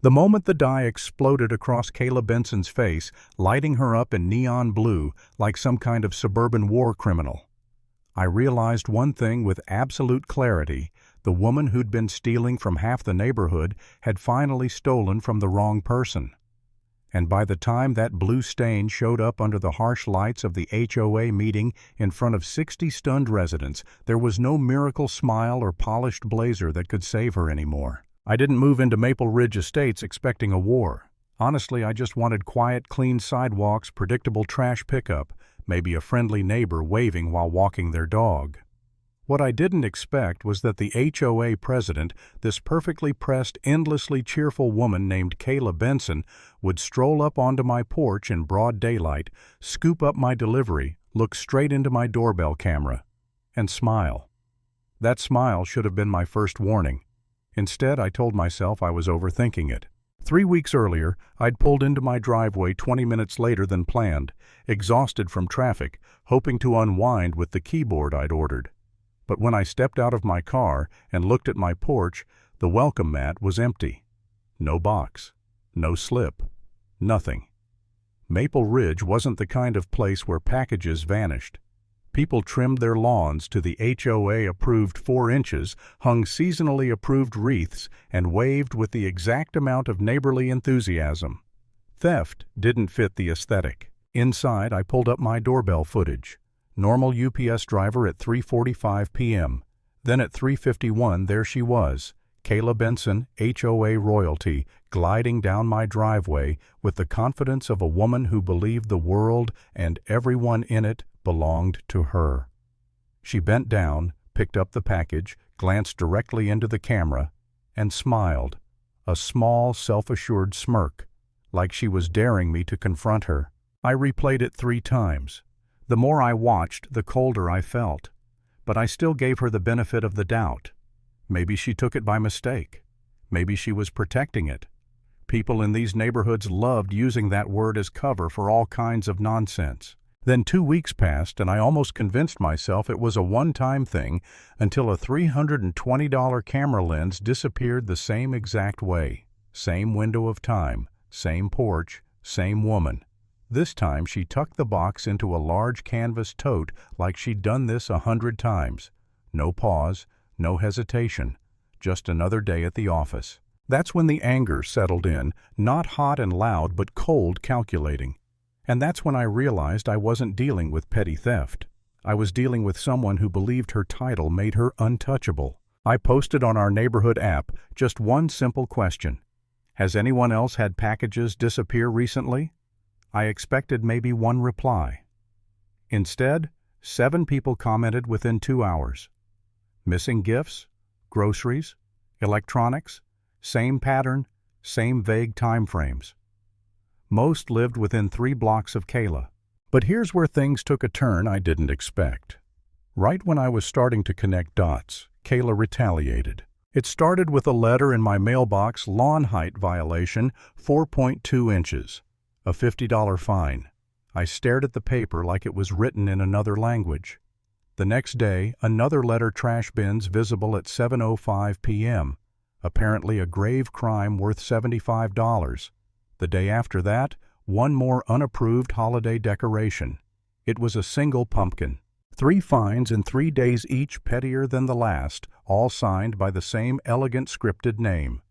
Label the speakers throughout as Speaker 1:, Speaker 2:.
Speaker 1: The moment the dye exploded across Kayla Benson's face, lighting her up in neon blue like some kind of suburban war criminal, I realized one thing with absolute clarity: the woman who'd been stealing from half the neighborhood had finally stolen from the wrong person. And by the time that blue stain showed up under the harsh lights of the HOA meeting in front of 60 stunned residents, there was no miracle smile or polished blazer that could save her anymore. I didn't move into Maple Ridge Estates expecting a war. Honestly, I just wanted quiet, clean sidewalks, predictable trash pickup, maybe a friendly neighbor waving while walking their dog. What I didn't expect was that the HOA president, this perfectly pressed, endlessly cheerful woman named Kayla Benson, would stroll up onto my porch in broad daylight, scoop up my delivery, look straight into my doorbell camera, and smile. That smile should have been my first warning. Instead, I told myself I was overthinking it. 3 weeks earlier, I'd pulled into my driveway 20 minutes later than planned, exhausted from traffic, hoping to unwind with the keyboard I'd ordered. But when I stepped out of my car and looked at my porch, the welcome mat was empty. No box, no slip, nothing. Maple Ridge wasn't the kind of place where packages vanished. People trimmed their lawns to the HOA-approved 4 inches, hung seasonally approved wreaths, and waved with the exact amount of neighborly enthusiasm. Theft didn't fit the aesthetic. Inside, I pulled up my doorbell footage. Normal UPS driver at 3:45 p.m. Then at 3:51, there she was, Kayla Benson, HOA royalty, gliding down my driveway with the confidence of a woman who believed the world and everyone in it belonged to her. She bent down, picked up the package, glanced directly into the camera, and smiled, a small, self-assured smirk, like she was daring me to confront her. I replayed it 3 times. The more I watched, the colder I felt. But I still gave her the benefit of the doubt. Maybe she took it by mistake. Maybe she was protecting it. People in these neighborhoods loved using that word as cover for all kinds of nonsense. Then 2 weeks passed, and I almost convinced myself it was a one-time thing until a $320 camera lens disappeared the same exact way. Same window of time, same porch, same woman. This time she tucked the box into a large canvas tote like she'd done this 100 times. No pause, no hesitation, just another day at the office. That's when the anger settled in, not hot and loud but cold, calculating. And that's when I realized I wasn't dealing with petty theft. I was dealing with someone who believed her title made her untouchable. I posted on our neighborhood app just one simple question: has anyone else had packages disappear recently? I expected maybe one reply. Instead, 7 people commented within 2 hours. Missing gifts, groceries, electronics, same pattern, same vague time frames. Most lived within 3 blocks of Kayla. But here's where things took a turn I didn't expect. Right when I was starting to connect dots, Kayla retaliated. It started with a letter in my mailbox: lawn height violation, 4.2 inches. A $50 fine. I stared at the paper like it was written in another language. The next day, another letter: trash bins visible at 7:05 p.m. Apparently a grave crime worth $75. The day after that, one more unapproved holiday decoration. It was a single pumpkin. 3 fines in 3 days each, pettier than the last, all signed by the same elegant scripted name: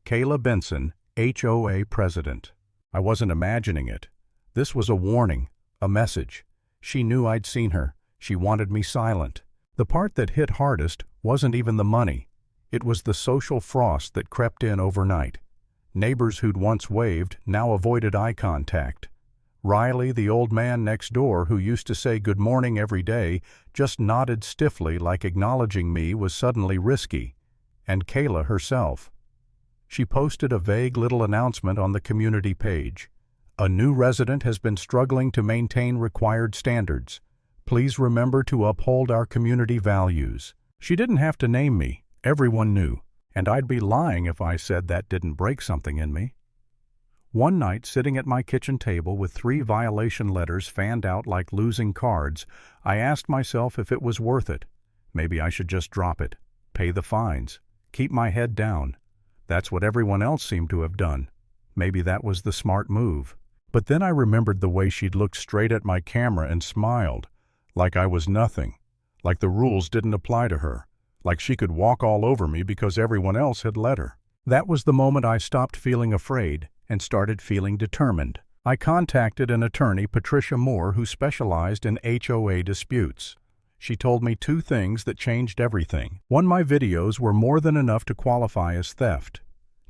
Speaker 1: Kayla Benson, HOA president. I wasn't imagining it. This was a warning, a message. She knew I'd seen her. She wanted me silent. The part that hit hardest wasn't even the money. It was the social frost that crept in overnight. Neighbors who'd once waved now avoided eye contact. Riley, the old man next door who used to say good morning every day, just nodded stiffly like acknowledging me was suddenly risky. And Kayla herself. She posted a vague little announcement on the community page. A new resident has been struggling to maintain required standards. Please remember to uphold our community values. She didn't have to name me. Everyone knew. And I'd be lying if I said that didn't break something in me. One night, sitting at my kitchen table with 3 violation letters fanned out like losing cards, I asked myself if it was worth it. Maybe I should just drop it, pay the fines, keep my head down. That's what everyone else seemed to have done. Maybe that was the smart move. But then I remembered the way she'd looked straight at my camera and smiled, like I was nothing, like the rules didn't apply to her, like she could walk all over me because everyone else had let her. That was the moment I stopped feeling afraid and started feeling determined. I contacted an attorney, Patricia Moore, who specialized in HOA disputes. She told me two things that changed everything. One, my videos were more than enough to qualify as theft.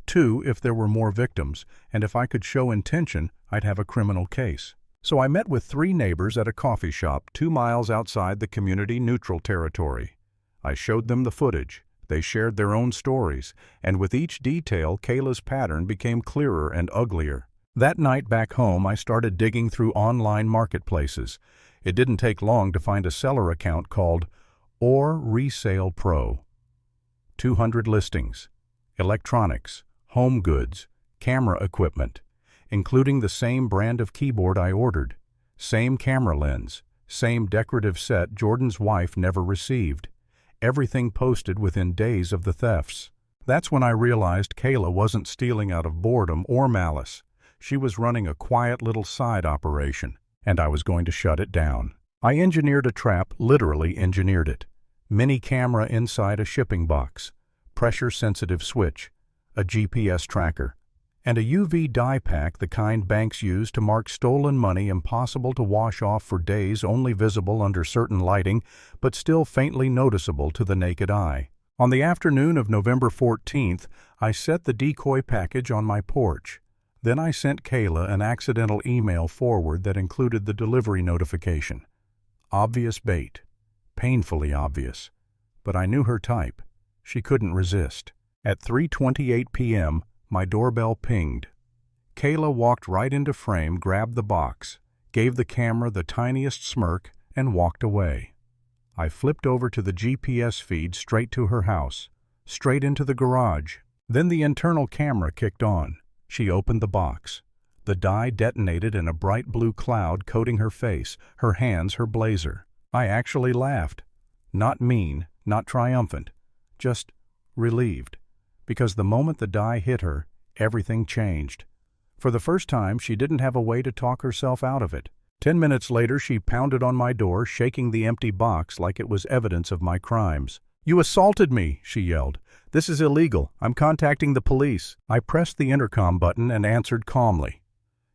Speaker 1: Two, if there were more victims, and if I could show intention, I'd have a criminal case. So I met with 3 neighbors at a coffee shop 2 miles outside the community-neutral territory. I showed them the footage. They shared their own stories, and with each detail, Kayla's pattern became clearer and uglier. That night back home, I started digging through online marketplaces. It didn't take long to find a seller account called Or Resale Pro. 200 listings, electronics, home goods, camera equipment, including the same brand of keyboard I ordered, same camera lens, same decorative set Jordan's wife never received. Everything posted within days of the thefts. That's when I realized Kayla wasn't stealing out of boredom or malice. She was running a quiet little side operation, and I was going to shut it down. I engineered a trap, literally engineered it. Mini camera inside a shipping box, pressure-sensitive switch, a GPS tracker, and a UV dye pack, the kind banks use to mark stolen money impossible to wash off for days, only visible under certain lighting, but still faintly noticeable to the naked eye. On the afternoon of November 14th, I set the decoy package on my porch. Then I sent Kayla an accidental email forward that included the delivery notification. Obvious bait. Painfully obvious. But I knew her type. She couldn't resist. At 3:28 p.m., my doorbell pinged. Kayla walked right into frame, grabbed the box, gave the camera the tiniest smirk, and walked away. I flipped over to the GPS feed straight to her house, straight into the garage. Then the internal camera kicked on. She opened the box. The dye detonated in a bright blue cloud coating her face, her hands, her blazer. I actually laughed. Not mean, not triumphant, just relieved. Because the moment the dye hit her, everything changed. For the first time, she didn't have a way to talk herself out of it. 10 minutes later, she pounded on my door, shaking the empty box like it was evidence of my crimes. "You assaulted me," she yelled. "This is illegal. I'm contacting the police." I pressed the intercom button and answered calmly.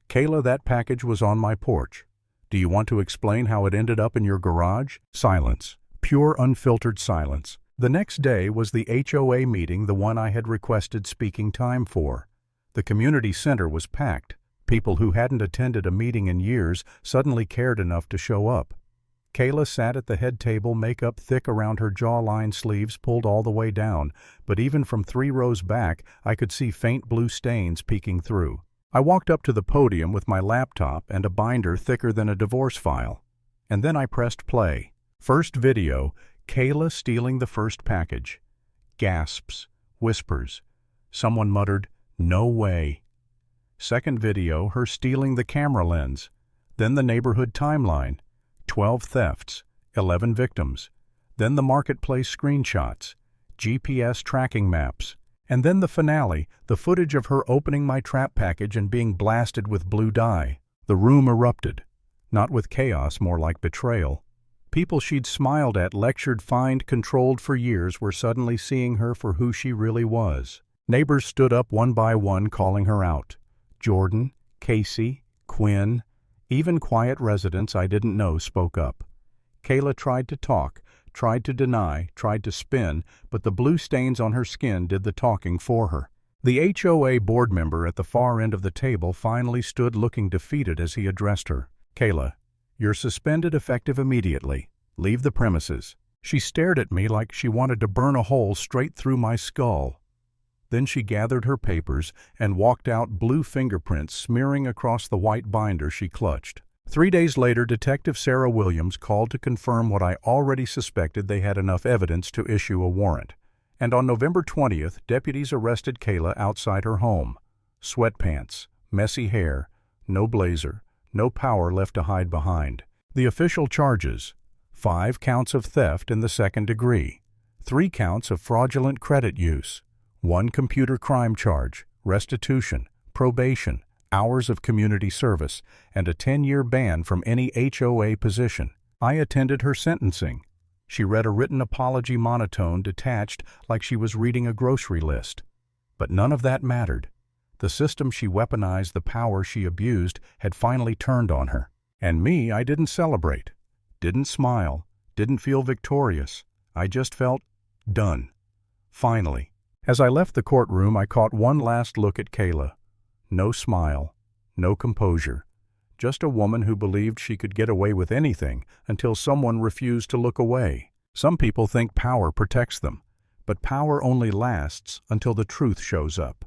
Speaker 1: "Kayla, that package was on my porch. Do you want to explain how it ended up in your garage?" Silence. Pure, unfiltered silence. The next day was the HOA meeting, the one I had requested speaking time for. The community center was packed. People who hadn't attended a meeting in years suddenly cared enough to show up. Kayla sat at the head table, makeup thick around her jawline, sleeves pulled all the way down, but even from 3 rows back, I could see faint blue stains peeking through. I walked up to the podium with my laptop and a binder thicker than a divorce file. And then I pressed play. First video, Kayla stealing the first package. Gasps, whispers. Someone muttered, "No way." Second video, her stealing the camera lens. Then the neighborhood timeline. 12 thefts, 11 victims. Then the marketplace screenshots, GPS tracking maps. And then the finale, the footage of her opening my trap package and being blasted with blue dye. The room erupted. Not with chaos, more like betrayal. People she'd smiled at, lectured, fined, controlled for years were suddenly seeing her for who she really was. Neighbors stood up one by one, calling her out. Jordan, Casey, Quinn, even quiet residents I didn't know spoke up. Kayla tried to talk, tried to deny, tried to spin, but the blue stains on her skin did the talking for her. The HOA board member at the far end of the table finally stood looking defeated as he addressed her. "Kayla, you're suspended effective immediately. Leave the premises." She stared at me like she wanted to burn a hole straight through my skull. Then she gathered her papers and walked out, blue fingerprints smearing across the white binder she clutched. 3 days later, Detective Sarah Williams called to confirm what I already suspected: they had enough evidence to issue a warrant. And on November 20th, deputies arrested Kayla outside her home. Sweatpants, messy hair, no blazer, no power left to hide behind. The official charges: 5 counts of theft in the second degree, 3 counts of fraudulent credit use, 1 computer crime charge, restitution, probation, hours of community service, and a 10-year ban from any HOA position. I attended her sentencing. She read a written apology monotone detached like she was reading a grocery list. But none of that mattered. The system she weaponized, the power she abused, had finally turned on her. And me, I didn't celebrate, didn't smile, didn't feel victorious. I just felt done. Finally. As I left the courtroom, I caught one last look at Kayla. No smile, no composure. Just a woman who believed she could get away with anything until someone refused to look away. Some people think power protects them, but power only lasts until the truth shows up.